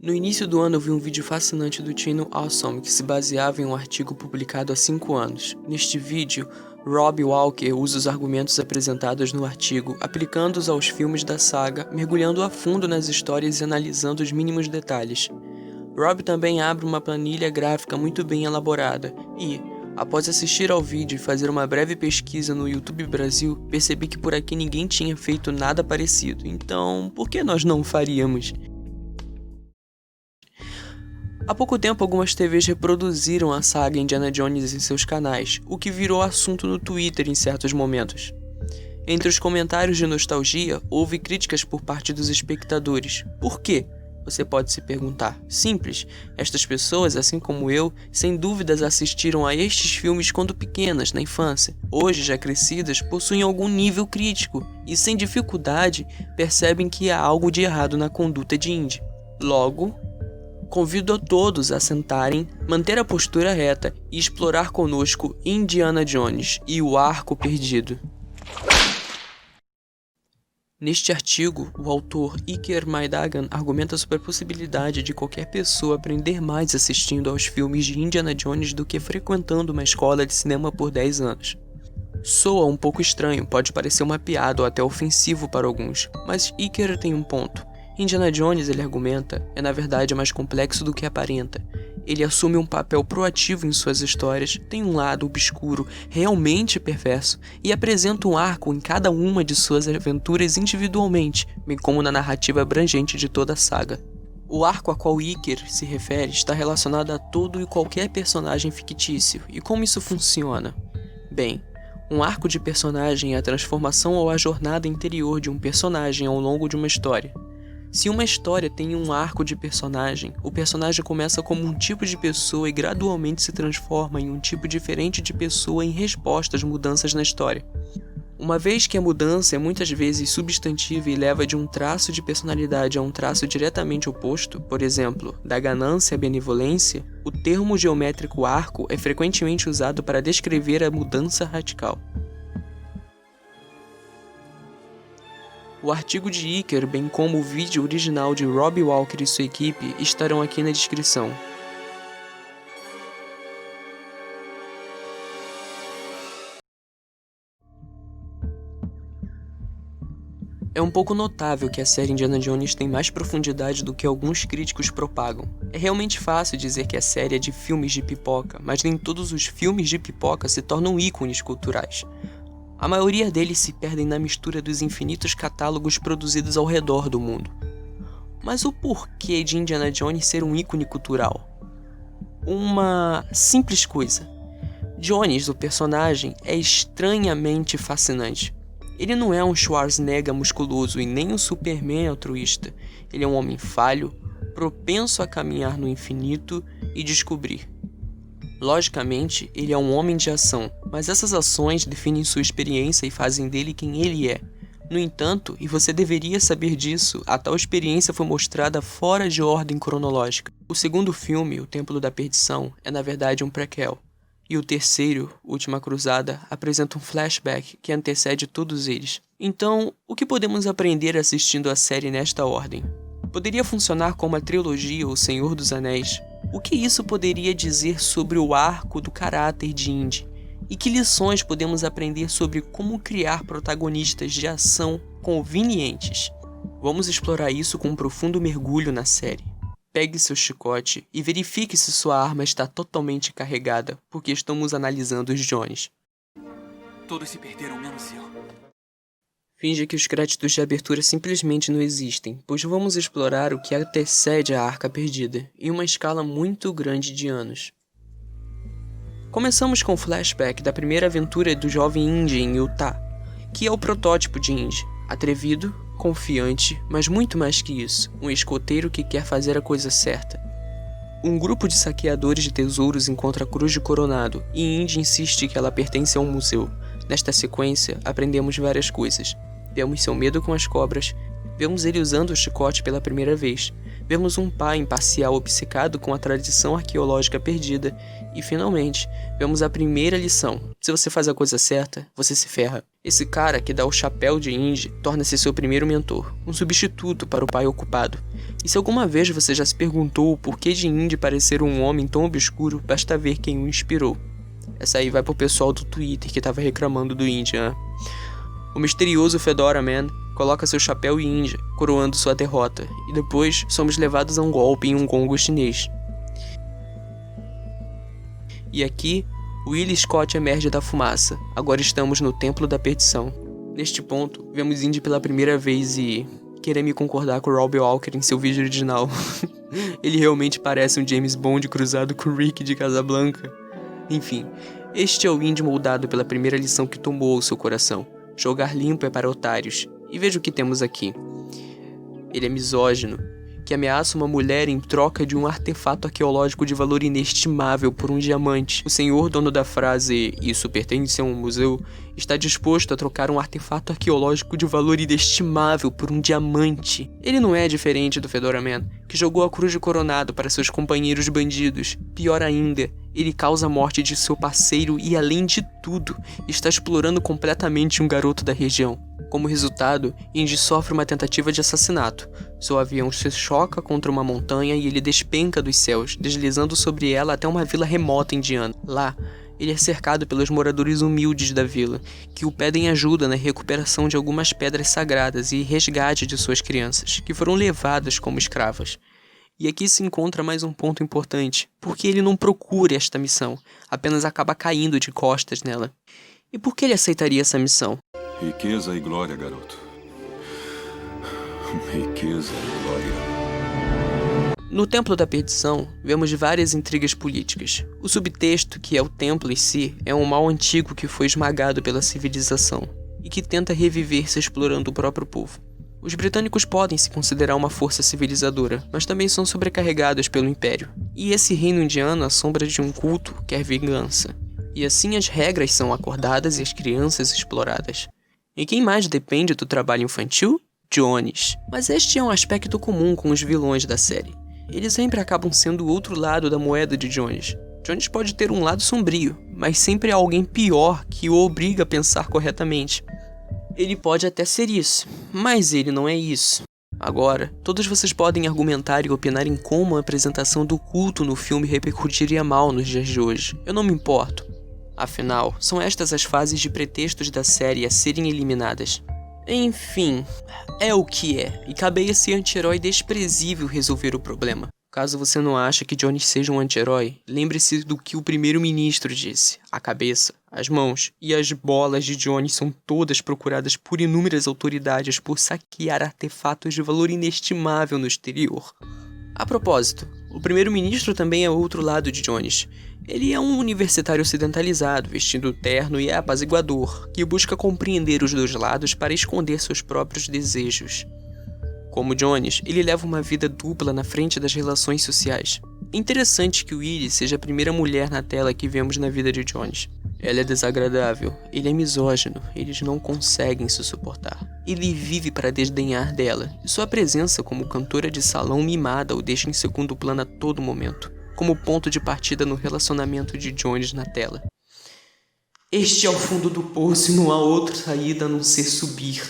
No início do ano eu vi um vídeo fascinante do Channel Awesome que se baseava em um artigo publicado há 5 anos. Neste vídeo, Rob Walker usa os argumentos apresentados no artigo, aplicando-os aos filmes da saga, mergulhando a fundo nas histórias e analisando os mínimos detalhes. Rob também abre uma planilha gráfica muito bem elaborada e, após assistir ao vídeo e fazer uma breve pesquisa no YouTube Brasil, percebi que por aqui ninguém tinha feito nada parecido, então por que nós não faríamos? Há pouco tempo, algumas TVs reproduziram a saga Indiana Jones em seus canais, o que virou assunto no Twitter em certos momentos. Entre os comentários de nostalgia, houve críticas por parte dos espectadores. Por quê? Você pode se perguntar. Simples, estas pessoas, assim como eu, sem dúvidas assistiram a estes filmes quando pequenas, na infância. Hoje, já crescidas, possuem algum nível crítico e, sem dificuldade, percebem que há algo de errado na conduta de Indy. Logo, convido a todos a sentarem, manter a postura reta e explorar conosco Indiana Jones e o Arco Perdido. Neste artigo, o autor Iker Maidagan argumenta sobre a possibilidade de qualquer pessoa aprender mais assistindo aos filmes de Indiana Jones do que frequentando uma escola de cinema por 10 anos. Soa um pouco estranho, pode parecer uma piada ou até ofensivo para alguns, mas Iker tem um ponto. Indiana Jones, ele argumenta, é na verdade mais complexo do que aparenta. Ele assume um papel proativo em suas histórias, tem um lado obscuro, realmente perverso, e apresenta um arco em cada uma de suas aventuras individualmente, bem como na narrativa abrangente de toda a saga. O arco a qual Iker se refere está relacionado a todo e qualquer personagem fictício, e como isso funciona? Bem, um arco de personagem é a transformação ou a jornada interior de um personagem ao longo de uma história. Se uma história tem um arco de personagem, o personagem começa como um tipo de pessoa e gradualmente se transforma em um tipo diferente de pessoa em resposta às mudanças na história. Uma vez que a mudança é muitas vezes substantiva e leva de um traço de personalidade a um traço diretamente oposto, por exemplo, da ganância à benevolência, o termo geométrico arco é frequentemente usado para descrever a mudança radical. O artigo de Iker, bem como o vídeo original de Rob Walker e sua equipe, estarão aqui na descrição. É um pouco notável que a série Indiana Jones tem mais profundidade do que alguns críticos propagam. É realmente fácil dizer que a série é de filmes de pipoca, mas nem todos os filmes de pipoca se tornam ícones culturais. A maioria deles se perdem na mistura dos infinitos catálogos produzidos ao redor do mundo. Mas o porquê de Indiana Jones ser um ícone cultural? Uma simples coisa. Jones, o personagem, é estranhamente fascinante. Ele não é um Schwarzenegger musculoso e nem um Superman altruísta. Ele é um homem falho, propenso a caminhar no infinito e descobrir. Logicamente, ele é um homem de ação, mas essas ações definem sua experiência e fazem dele quem ele é. No entanto, e você deveria saber disso, a tal experiência foi mostrada fora de ordem cronológica. O segundo filme, O Templo da Perdição, é na verdade um prequel. E o terceiro, Última Cruzada, apresenta um flashback que antecede todos eles. Então, o que podemos aprender assistindo a série nesta ordem? Poderia funcionar como a trilogia O Senhor dos Anéis. O que isso poderia dizer sobre o arco do caráter de Indy? E que lições podemos aprender sobre como criar protagonistas de ação convenientes? Vamos explorar isso com um profundo mergulho na série. Pegue seu chicote e verifique se sua arma está totalmente carregada, porque estamos analisando os Jones. Todos se perderam, menos eu. Finge que os créditos de abertura simplesmente não existem, pois vamos explorar o que antecede a Arca Perdida, em uma escala muito grande de anos. Começamos com o flashback da primeira aventura do jovem Indy em Utah, que é o protótipo de Indy, atrevido, confiante, mas muito mais que isso, um escoteiro que quer fazer a coisa certa. Um grupo de saqueadores de tesouros encontra a Cruz de Coronado, e Indy insiste que ela pertence a um museu. Nesta sequência, aprendemos várias coisas. Vemos seu medo com as cobras, Vemos ele usando o chicote pela primeira vez. Vemos um pai imparcial obcecado com a tradição arqueológica perdida. E, finalmente, vemos a primeira lição. Se você faz a coisa certa, você se ferra. Esse cara que dá o chapéu de Indy torna-se seu primeiro mentor, um substituto para o pai ocupado. E se alguma vez você já se perguntou o porquê de Indy parecer um homem tão obscuro, basta ver quem o inspirou. Essa aí vai pro pessoal do Twitter que tava reclamando do Indy, né? O misterioso Fedora Man coloca seu chapéu e Indy, coroando sua derrota, e depois somos levados a um golpe em um gongo chinês. E aqui, Willie Scott emerge da fumaça. Agora estamos no Templo da Perdição. Neste ponto, vemos Indy pela primeira vez e... querer me concordar com o Robbie Walker em seu vídeo original. Ele realmente parece um James Bond cruzado com o Rick de Casablanca. Enfim, este é o Indy moldado pela primeira lição que tomou o seu coração. Jogar limpo é para otários. E veja o que temos aqui. Ele é misógino, que ameaça uma mulher em troca de um artefato arqueológico de valor inestimável por um diamante. O senhor dono da frase "isso pertence a um museu" está disposto a trocar um artefato arqueológico de valor inestimável por um diamante. Ele não é diferente do Fedora Man, que jogou a cruz de coronado para seus companheiros bandidos. Pior ainda, ele causa a morte de seu parceiro e, além de tudo, está explorando completamente um garoto da região. Como resultado, Indy sofre uma tentativa de assassinato. Seu avião se choca contra uma montanha e ele despenca dos céus, deslizando sobre ela até uma vila remota indiana. Lá, ele é cercado pelos moradores humildes da vila, que o pedem ajuda na recuperação de algumas pedras sagradas e resgate de suas crianças, que foram levadas como escravas. E aqui se encontra mais um ponto importante, porque ele não procura esta missão, apenas acaba caindo de costas nela. E por que ele aceitaria essa missão? Riqueza e glória, garoto. Riqueza e glória. No Templo da Perdição, vemos várias intrigas políticas. O subtexto, que é o templo em si, é um mal antigo que foi esmagado pela civilização e que tenta reviver-se explorando o próprio povo. Os britânicos podem se considerar uma força civilizadora, mas também são sobrecarregados pelo Império. E esse reino indiano, à sombra de um culto, quer vingança. E assim as regras são acordadas e as crianças exploradas. E quem mais depende do trabalho infantil? Jones. Mas este é um aspecto comum com os vilões da série. Eles sempre acabam sendo o outro lado da moeda de Jones. Jones pode ter um lado sombrio, mas sempre há alguém pior que o obriga a pensar corretamente. Ele pode até ser isso, mas ele não é isso. Agora, todos vocês podem argumentar e opinar em como a apresentação do culto no filme repercutiria mal nos dias de hoje. Eu não me importo. Afinal, são estas as fases de pretextos da série a serem eliminadas. Enfim, é o que é, e cabe a esse anti-herói desprezível resolver o problema. Caso você não ache que Jones seja um anti-herói, lembre-se do que o primeiro-ministro disse. A cabeça, as mãos e as bolas de Jones são todas procuradas por inúmeras autoridades por saquear artefatos de valor inestimável no exterior. A propósito, o primeiro-ministro também é outro lado de Jones. Ele é um universitário ocidentalizado, vestindo terno e é apaziguador, que busca compreender os dois lados para esconder seus próprios desejos. Como Jones, ele leva uma vida dupla na frente das relações sociais. É interessante que Willie seja a primeira mulher na tela que vemos na vida de Jones. Ela é desagradável, ele é misógino, eles não conseguem se suportar. Ele vive para desdenhar dela, e sua presença como cantora de salão mimada o deixa em segundo plano a todo momento, como ponto de partida no relacionamento de Jones na tela. Este é o fundo do poço e não há outra saída a não ser subir.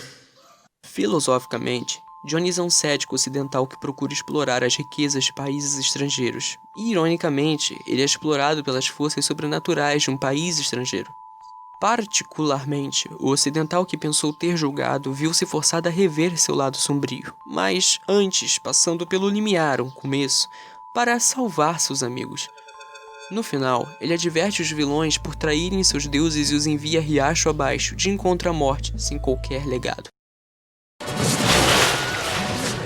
Filosoficamente, Jones é um cético ocidental que procura explorar as riquezas de países estrangeiros. E, ironicamente, ele é explorado pelas forças sobrenaturais de um país estrangeiro. Particularmente, o ocidental que pensou ter julgado viu-se forçado a rever seu lado sombrio, mas antes passando pelo limiar, um começo, para salvar seus amigos. No final, ele adverte os vilões por traírem seus deuses e os envia riacho abaixo, de encontro à morte, sem qualquer legado.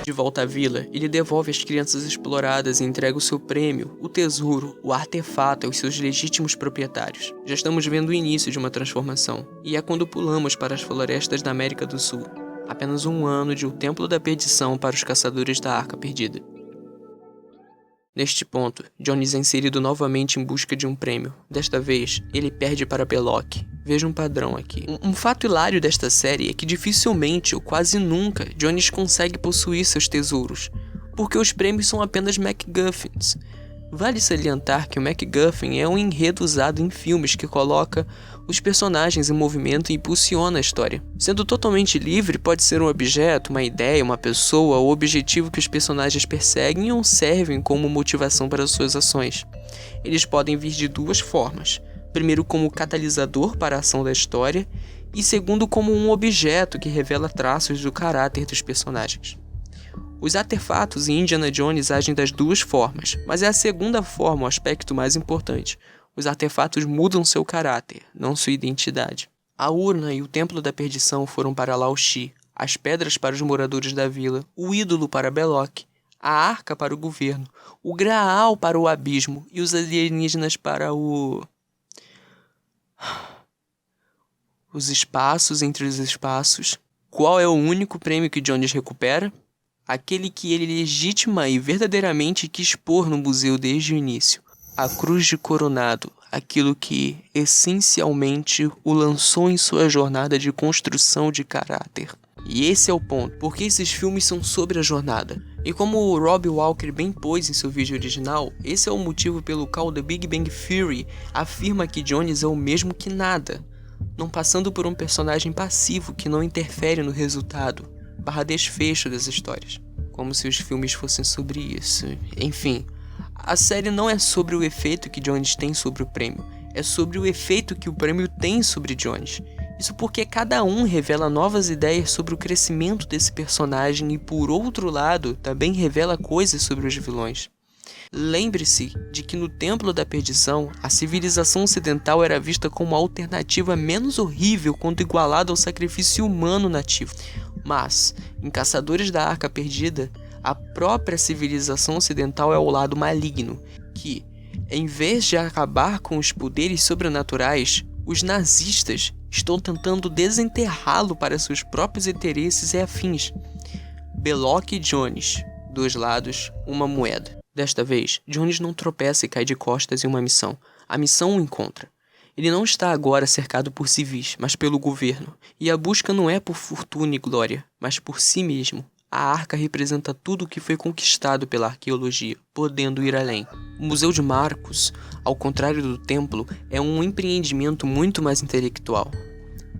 De volta à vila, ele devolve as crianças exploradas e entrega o seu prêmio, o tesouro, o artefato aos seus legítimos proprietários. Já estamos vendo o início de uma transformação, e é quando pulamos para as florestas da América do Sul. Apenas um ano de O Templo da Perdição para os caçadores da Arca Perdida. Neste ponto, Jones é inserido novamente em busca de um prêmio. Desta vez, ele perde para Belloc, Veja um padrão aqui. Um fato hilário desta série é que dificilmente ou quase nunca Jones consegue possuir seus tesouros, porque os prêmios são apenas MacGuffins. Vale salientar que o MacGuffin é um enredo usado em filmes que coloca os personagens em movimento e impulsiona a história. Sendo totalmente livre, pode ser um objeto, uma ideia, uma pessoa ou objetivo que os personagens perseguem ou servem como motivação para suas ações. Eles podem vir de duas formas. Primeiro, como catalisador para a ação da história, e segundo, como um objeto que revela traços do caráter dos personagens. Os artefatos em Indiana Jones agem das duas formas, mas é a segunda forma o aspecto mais importante. Os artefatos mudam seu caráter, não sua identidade. A urna e o Templo da Perdição foram para Lao Shi, as pedras para os moradores da vila, o ídolo para Belloq, a arca para o governo, o Graal para o abismo e os alienígenas para os espaços entre os espaços. Qual é o único prêmio que Jones recupera? Aquele que ele legitima e verdadeiramente quis pôr no museu desde o início. A Cruz de Coronado, aquilo que, essencialmente, o lançou em sua jornada de construção de caráter. E esse é o ponto, porque esses filmes são sobre a jornada. E como o Rob Walker bem pôs em seu vídeo original, esse é o motivo pelo qual The Big Bang Theory afirma que Jones é o mesmo que nada, não passando por um personagem passivo que não interfere no resultado, desfecho das histórias. Como se os filmes fossem sobre isso. Enfim, a série não é sobre o efeito que Jones tem sobre o prêmio, é sobre o efeito que o prêmio tem sobre Jones. Isso porque cada um revela novas ideias sobre o crescimento desse personagem e, por outro lado, também revela coisas sobre os vilões. Lembre-se de que no Templo da Perdição, a civilização ocidental era vista como uma alternativa menos horrível quando igualada ao sacrifício humano nativo. Mas, em Caçadores da Arca Perdida, a própria civilização ocidental é o lado maligno, que, em vez de acabar com os poderes sobrenaturais, os nazistas estão tentando desenterrá-lo para seus próprios interesses e afins. Belloq e Jones, dois lados, uma moeda. Desta vez, Jones não tropeça e cai de costas em uma missão. A missão o encontra. Ele não está agora cercado por civis, mas pelo governo. E a busca não é por fortuna e glória, mas por si mesmo. A arca representa tudo o que foi conquistado pela arqueologia, podendo ir além. O Museu de Marcos, ao contrário do templo, é um empreendimento muito mais intelectual.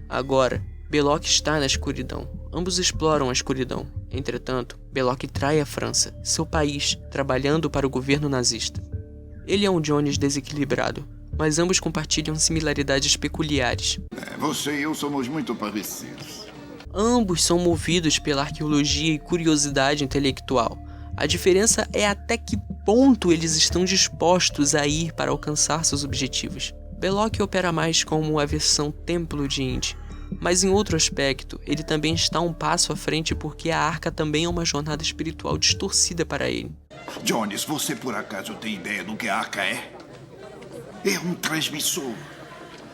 Agora, Belloq está na escuridão. Ambos exploram a escuridão. Entretanto, Belloq trai a França, seu país, trabalhando para o governo nazista. Ele é um Jones desequilibrado, mas ambos compartilham similaridades peculiares. Você e eu somos muito parecidos. Ambos são movidos pela arqueologia e curiosidade intelectual. A diferença é até que ponto eles estão dispostos a ir para alcançar seus objetivos. Belloq opera mais como a versão templo de Indy, mas em outro aspecto, ele também está um passo à frente porque a arca também é uma jornada espiritual distorcida para ele. Jones, você por acaso tem ideia do que a arca é? É um transmissor.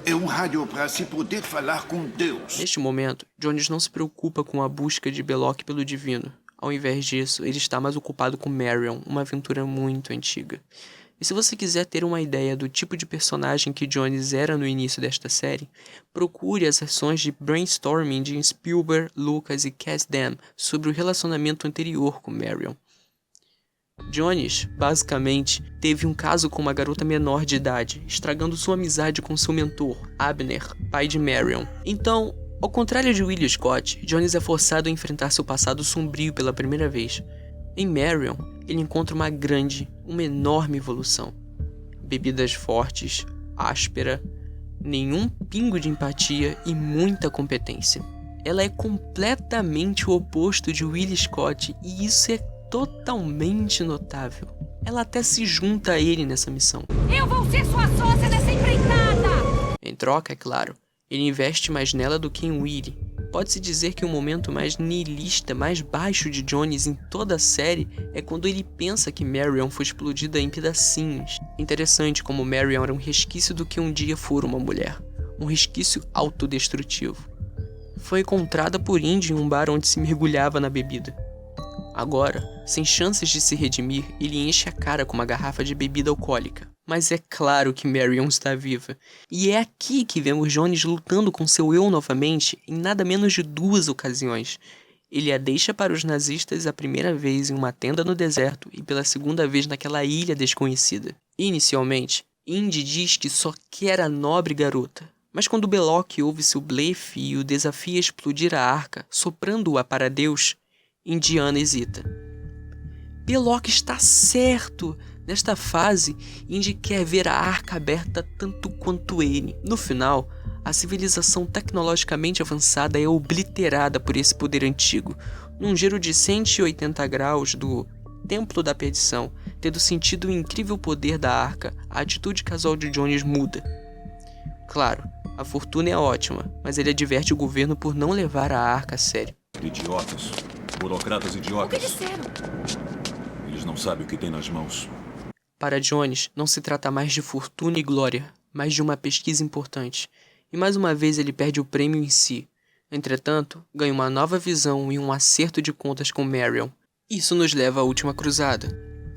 É um rádio para se poder falar com Deus. Neste momento, Jones não se preocupa com a busca de Belloq pelo divino. Ao invés disso, ele está mais ocupado com Marion, uma aventura muito antiga. E se você quiser ter uma ideia do tipo de personagem que Jones era no início desta série, procure as sessões de brainstorming de Spielberg, Lucas e Kasdan sobre o relacionamento anterior com Marion. Jones, basicamente, teve um caso com uma garota menor de idade, estragando sua amizade com seu mentor, Abner, pai de Marion. Então, ao contrário de William Scott, Jones é forçado a enfrentar seu passado sombrio pela primeira vez. Em Marion, ele encontra uma enorme evolução. Bebidas fortes, áspera, nenhum pingo de empatia e muita competência. Ela é completamente o oposto de William Scott e isso é totalmente notável. Ela até se junta a ele nessa missão. Eu vou ser sua sócia nessa empreitada! Em troca, é claro, ele investe mais nela do que em Willie. Pode-se dizer que o momento mais nihilista, mais baixo de Jones em toda a série é quando ele pensa que Marion foi explodida em pedacinhos. Interessante como Marion era um resquício do que um dia fora uma mulher. Um resquício autodestrutivo. Foi encontrada por Indy em um bar onde se mergulhava na bebida. Agora, sem chances de se redimir, ele enche a cara com uma garrafa de bebida alcoólica. Mas é claro que Marion está viva. E é aqui que vemos Jones lutando com seu eu novamente em nada menos de 2 ocasiões. Ele a deixa para os nazistas a primeira vez em uma tenda no deserto e pela segunda vez naquela ilha desconhecida. Inicialmente, Indy diz que só quer a nobre garota. Mas quando Belloc ouve seu blefe e o desafia a explodir a arca, soprando-a para Deus, Indiana hesita. Belloc está certo! Nesta fase, Indy quer ver a arca aberta tanto quanto ele. No final, a civilização tecnologicamente avançada é obliterada por esse poder antigo, num giro de 180 graus do Templo da Perdição. Tendo sentido o incrível poder da arca, a atitude casual de Jones muda. Claro, a fortuna é ótima, mas ele adverte o governo por não levar a arca a sério. Idiotas. Burocratas O que idiotas. disseram? Eles não sabem o que têm nas mãos. Para Jones, não se trata mais de fortuna e glória, mas de uma pesquisa importante. E mais uma vez ele perde o prêmio em si. Entretanto, ganha uma nova visão e um acerto de contas com Marion. Isso nos leva à última cruzada.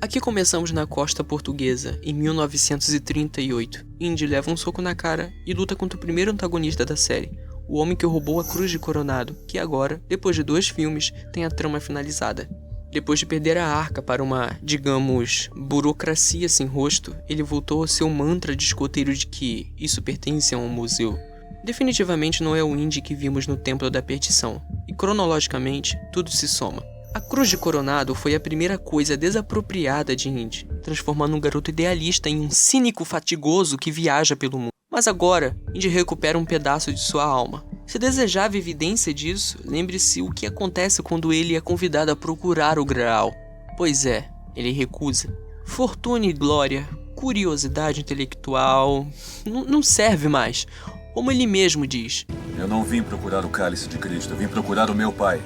Aqui começamos na costa portuguesa, em 1938. Indy leva um soco na cara e luta contra o primeiro antagonista da série, o homem que roubou a Cruz de Coronado, que agora, depois de 2 filmes, tem a trama finalizada. Depois de perder a arca para uma, digamos, burocracia sem rosto, ele voltou ao seu mantra de escoteiro de que isso pertence a um museu. Definitivamente não é o Indy que vimos no Templo da Perdição, e cronologicamente, tudo se soma. A Cruz de Coronado foi a primeira coisa desapropriada de Indy, transformando um garoto idealista em um cínico fatigoso que viaja pelo mundo. Mas agora, Indy recupera um pedaço de sua alma. Se desejava evidência disso, lembre-se o que acontece quando ele é convidado a procurar o Graal. Pois é, ele recusa. Fortuna e glória, curiosidade intelectual, não serve mais. Como ele mesmo diz. Eu não vim procurar o cálice de Cristo, eu vim procurar o meu pai.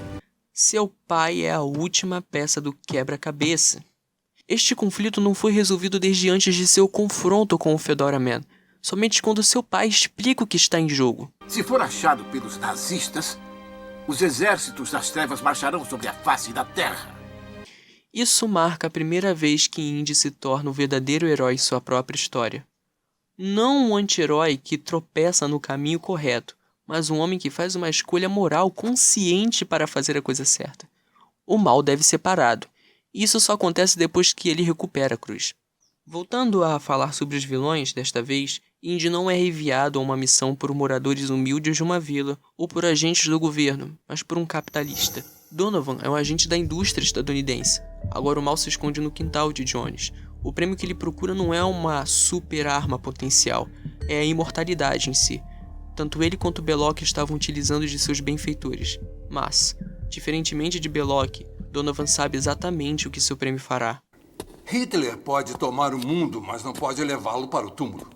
Seu pai é a última peça do quebra-cabeça. Este conflito não foi resolvido desde antes de seu confronto com o Fedora Man. Somente quando seu pai explica o que está em jogo. Se for achado pelos nazistas, os exércitos das trevas marcharão sobre a face da terra. Isso marca a primeira vez que Indy se torna o verdadeiro herói em sua própria história. Não um anti-herói que tropeça no caminho correto, mas um homem que faz uma escolha moral consciente para fazer a coisa certa. O mal deve ser parado, e isso só acontece depois que ele recupera a cruz. Voltando a falar sobre os vilões, desta vez, Indy não é enviado a uma missão por moradores humildes de uma vila ou por agentes do governo, mas por um capitalista. Donovan é um agente da indústria estadunidense. Agora o mal se esconde no quintal de Jones. O prêmio que ele procura não é uma super arma potencial, é a imortalidade em si. Tanto ele quanto Belloc estavam utilizando de seus benfeitores. Mas, diferentemente de Belloc, Donovan sabe exatamente o que seu prêmio fará. Hitler pode tomar o mundo, mas não pode levá-lo para o túmulo.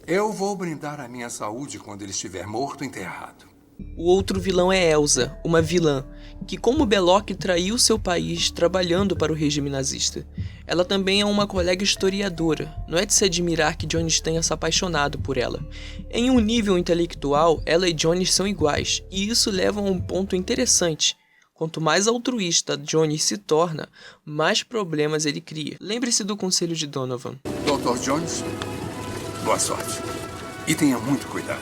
Eu vou brindar a minha saúde quando ele estiver morto e enterrado. O outro vilão é Elsa, uma vilã, que como Belloc traiu seu país trabalhando para o regime nazista. Ela também é uma colega historiadora, não é de se admirar que Jones tenha se apaixonado por ela. Em um nível intelectual, ela e Jones são iguais, e isso leva a um ponto interessante. Quanto mais altruísta Jones se torna, mais problemas ele cria. Lembre-se do conselho de Donovan. Dr. Jones, boa sorte. E tenha muito cuidado.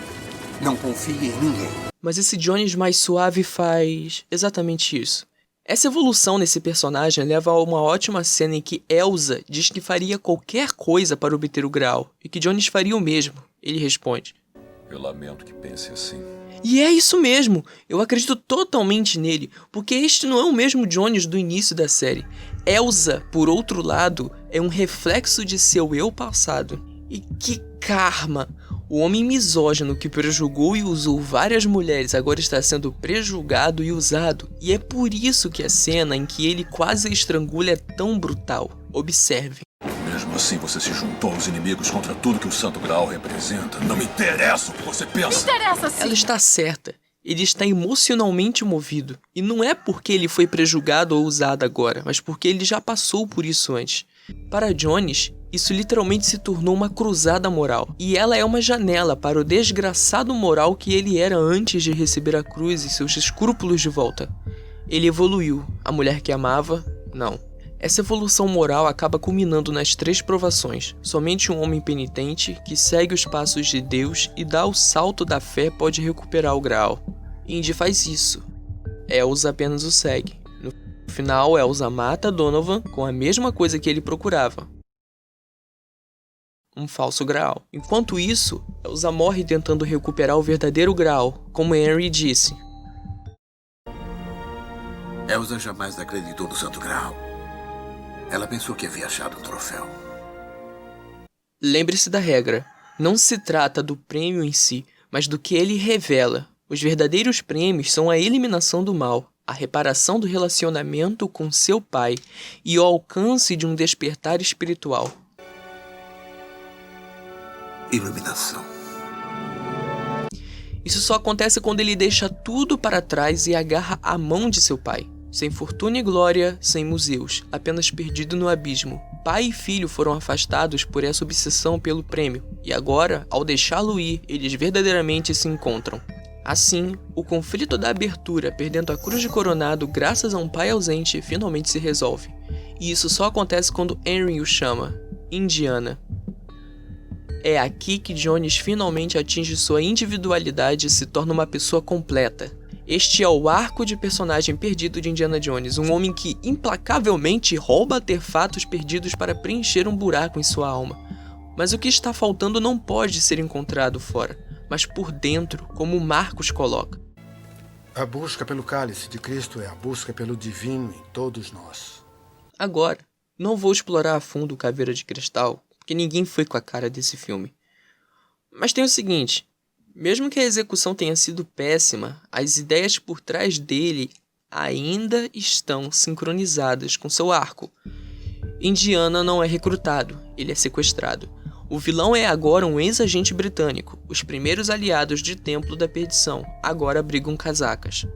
Não confie em ninguém. Mas esse Jones mais suave faz exatamente isso. Essa evolução nesse personagem leva a uma ótima cena em que Elsa diz que faria qualquer coisa para obter o Graal, e que Jones faria o mesmo. Ele responde: Eu lamento que pense assim. E é isso mesmo, eu acredito totalmente nele, porque este não é o mesmo Jones do início da série. Elsa, por outro lado, é um reflexo de seu eu passado. E que karma! O homem misógino que prejulgou e usou várias mulheres agora está sendo prejulgado e usado. E é por isso que a cena em que ele quase a estrangula é tão brutal. Observe. Mesmo assim, você se juntou aos inimigos contra tudo que o Santo Graal representa. Não me interessa o que você pensa. Interessa sim. Ela está certa. Ele está emocionalmente movido. E não é porque ele foi prejulgado ou usado agora, mas porque ele já passou por isso antes. Para Jones, isso literalmente se tornou uma cruzada moral. E ela é uma janela para o desgraçado moral que ele era antes de receber a cruz e seus escrúpulos de volta. Ele evoluiu. A mulher que amava, não. Essa evolução moral acaba culminando nas 3 provações. Somente um homem penitente, que segue os passos de Deus e dá o salto da fé, pode recuperar o Graal. Indy faz isso. Elsa apenas o segue. No final, Elsa mata Donovan com a mesma coisa que ele procurava: um falso Graal. Enquanto isso, Elsa morre tentando recuperar o verdadeiro Graal, como Henry disse. Elsa jamais acreditou no Santo Graal. Ela pensou que havia achado um troféu. Lembre-se da regra. Não se trata do prêmio em si, mas do que ele revela. Os verdadeiros prêmios são a eliminação do mal, a reparação do relacionamento com seu pai e o alcance de um despertar espiritual. Iluminação. Isso só acontece quando ele deixa tudo para trás e agarra a mão de seu pai. Sem fortuna e glória, sem museus, apenas perdido no abismo. Pai e filho foram afastados por essa obsessão pelo prêmio, e agora, ao deixá-lo ir, eles verdadeiramente se encontram. Assim, o conflito da abertura, perdendo a cruz de coronado graças a um pai ausente, finalmente se resolve. E isso só acontece quando Henry o chama, Indiana. É aqui que Jones finalmente atinge sua individualidade e se torna uma pessoa completa. Este é o arco de personagem perdido de Indiana Jones, um homem que implacavelmente rouba artefatos perdidos para preencher um buraco em sua alma. Mas o que está faltando não pode ser encontrado fora, mas por dentro, como Marcos coloca. A busca pelo cálice de Cristo é a busca pelo divino em todos nós. Agora, não vou explorar a fundo o Caveira de Cristal, porque ninguém foi com a cara desse filme. Mas tem o seguinte: mesmo que a execução tenha sido péssima, as ideias por trás dele ainda estão sincronizadas com seu arco. Indiana não é recrutado, ele é sequestrado. O vilão é agora um ex-agente britânico. Os primeiros aliados de Templo da Perdição agora abrigam casacas.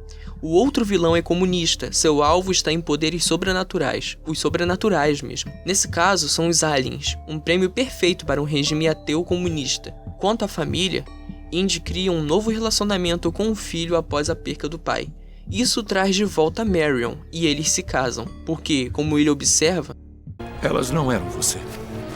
O outro vilão é comunista, seu alvo está em poderes sobrenaturais, os sobrenaturais mesmo. Nesse caso, são os aliens, um prêmio perfeito para um regime ateu comunista. Quanto à família, Indy cria um novo relacionamento com o filho após a perca do pai. Isso traz de volta Marion, e eles se casam, porque, como ele observa, Elas não eram você.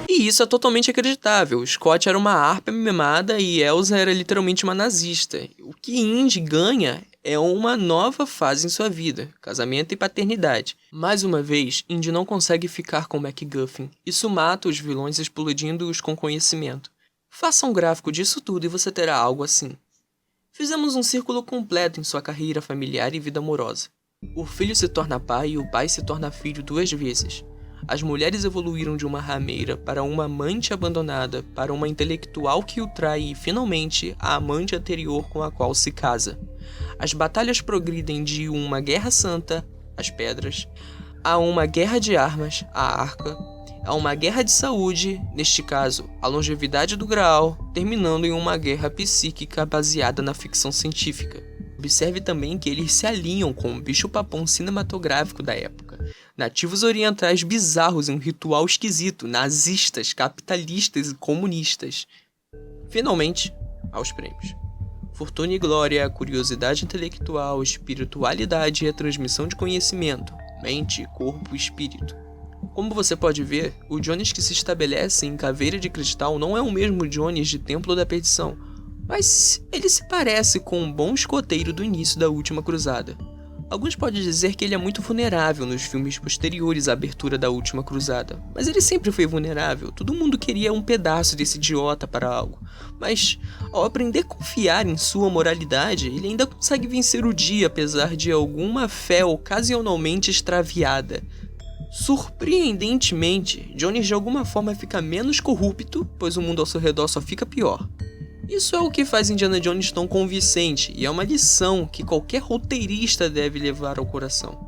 e isso é totalmente acreditável. Scott era uma harpa mimada e Elsa era literalmente uma nazista. O que Indy ganha é uma nova fase em sua vida, casamento e paternidade. Mais uma vez, Indy não consegue ficar com MacGuffin. Isso mata os vilões explodindo-os com conhecimento. Faça um gráfico disso tudo e você terá algo assim. Fizemos um círculo completo em sua carreira familiar e vida amorosa. O filho se torna pai e o pai se torna filho 2 vezes. As mulheres evoluíram de uma rameira para uma amante abandonada, para uma intelectual que o trai e, finalmente, a amante anterior com a qual se casa. As batalhas progridem de uma guerra santa, as pedras, a uma guerra de armas, a arca, a uma guerra de saúde, neste caso, a longevidade do Graal, terminando em uma guerra psíquica baseada na ficção científica. Observe também que eles se alinham com o bicho-papão cinematográfico da época. Nativos orientais bizarros em um ritual esquisito, nazistas, capitalistas e comunistas. Finalmente, aos prêmios. Fortuna e glória, curiosidade intelectual, espiritualidade e a transmissão de conhecimento, mente, corpo e espírito. Como você pode ver, o Jones que se estabelece em Caveira de Cristal não é o mesmo Jones de Templo da Perdição, mas ele se parece com um bom escoteiro do início da Última Cruzada. Alguns podem dizer que ele é muito vulnerável nos filmes posteriores à abertura da Última Cruzada, mas ele sempre foi vulnerável, todo mundo queria um pedaço desse idiota para algo. Mas, ao aprender a confiar em sua moralidade, ele ainda consegue vencer o dia apesar de alguma fé ocasionalmente extraviada. Surpreendentemente, Jones de alguma forma fica menos corrupto, pois o mundo ao seu redor só fica pior. Isso é o que faz Indiana Jones tão convincente, e é uma lição que qualquer roteirista deve levar ao coração.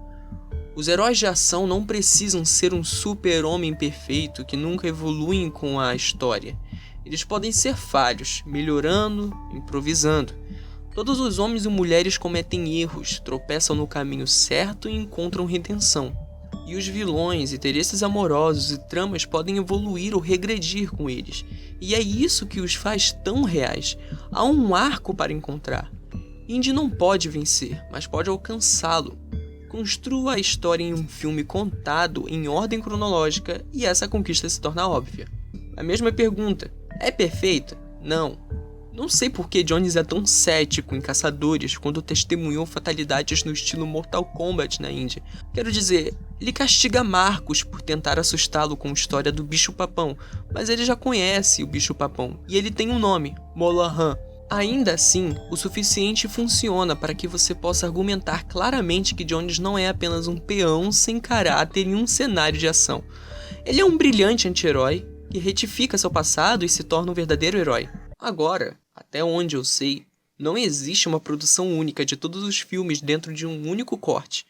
Os heróis de ação não precisam ser um super-homem perfeito que nunca evoluem com a história. Eles podem ser falhos, melhorando, improvisando. Todos os homens e mulheres cometem erros, tropeçam no caminho certo e encontram redenção. E os vilões, interesses amorosos e tramas podem evoluir ou regredir com eles. E é isso que os faz tão reais. Há um arco para encontrar. Indy não pode vencer, mas pode alcançá-lo. Construa a história em um filme contado em ordem cronológica e essa conquista se torna óbvia. A mesma pergunta: é perfeita? Não. Não sei por que Jones é tão cético em Caçadores quando testemunhou fatalidades no estilo Mortal Kombat na Índia. Quero dizer, ele castiga Marcos por tentar assustá-lo com a história do bicho-papão, mas ele já conhece o bicho-papão e ele tem um nome, Molahan. Ainda assim, o suficiente funciona para que você possa argumentar claramente que Jones não é apenas um peão sem caráter em um cenário de ação. Ele é um brilhante anti-herói que retifica seu passado e se torna um verdadeiro herói. Agora, até onde eu sei, não existe uma produção única de todos os filmes dentro de um único corte.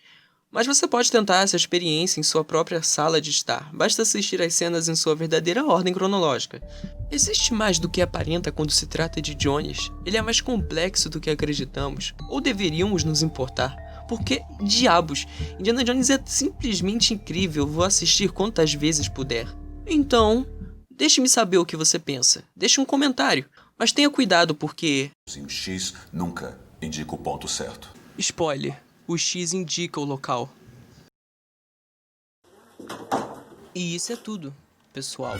Mas você pode tentar essa experiência em sua própria sala de estar, basta assistir às cenas em sua verdadeira ordem cronológica. Existe mais do que aparenta quando se trata de Jones, ele é mais complexo do que acreditamos, ou deveríamos nos importar. Porque, diabos, Indiana Jones é simplesmente incrível, vou assistir quantas vezes puder. Então, deixe-me saber o que você pensa, deixe um comentário, mas tenha cuidado porque... O X nunca indica o ponto certo. Spoiler. O X indica o local. E isso é tudo, pessoal.